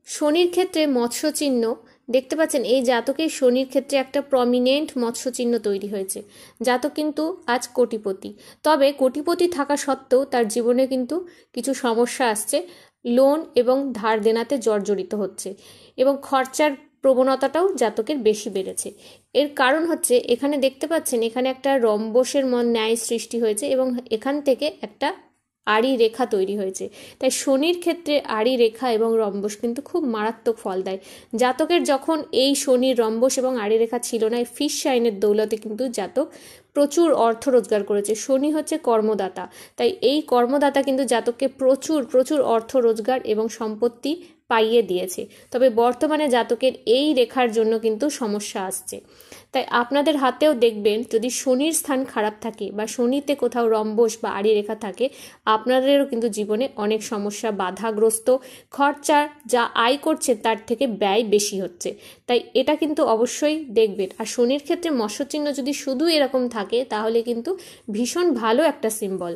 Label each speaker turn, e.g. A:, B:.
A: শনির ক্ষেত্রে মৎস্য চিহ্ন দেখতে পাচ্ছেন, এই জাতকের শনির ক্ষেত্রে একটা প্রমিনেন্ট মৎস্য চিহ্ন তৈরি হয়েছে। জাতক কিন্তু আজ কোটিপতি, তবে কোটিপতি থাকা সত্ত্বেও তার জীবনে কিন্তু কিছু সমস্যা আসছে, লোন এবং ধার দেনাতে জর্জরিত হচ্ছে এবং খরচার প্রবণতাটাও জাতকের বেশি বেড়েছে। এর কারণ হচ্ছে এখানে দেখতে পাচ্ছেন এখানে একটা রম্বসের ন্যায় সৃষ্টি হয়েছে এবং এখান থেকে একটা আড়ি রেখা তৈরি হয়েছে। তাই শনির ক্ষেত্রে আড়ি রেখা এবং রম্বস কিন্তু খুব মারাত্মক ফল দেয়। জাতকের যখন এই শনির রম্বস এবং আড়ি রেখা ছিল না, এই ফিশ সাইনের দৌলতে কিন্তু জাতক প্রচুর অর্থ রোজগার করেছে। শনি হচ্ছে কর্মদাতা, তাই এই কর্মদাতা কিন্তু জাতককে প্রচুর প্রচুর অর্থ রোজগার এবং সম্পত্তি পাইয়ে দিয়েছে। তবে বর্তমানে জাতকের এই রেখার জন্য কিন্তু সমস্যা আসছে। তাই আপনাদের হাতেও দেখবেন যদি শনির স্থান খারাপ থাকে বা শনিতে কোথাও রম্বস বা আড়ি রেখা থাকে, আপনাদেরও কিন্তু জীবনে অনেক সমস্যা, বাধাগ্রস্ত, খরচা যা আয় করছে তার থেকে ব্যয় বেশি হচ্ছে। তাই এটা কিন্তু অবশ্যই দেখবেন। আর শনির ক্ষেত্রে মৎস্য চিহ্ন যদি শুধু এরকম থাকে তাহলে কিন্তু ভীষণ ভালো একটা সিম্বল।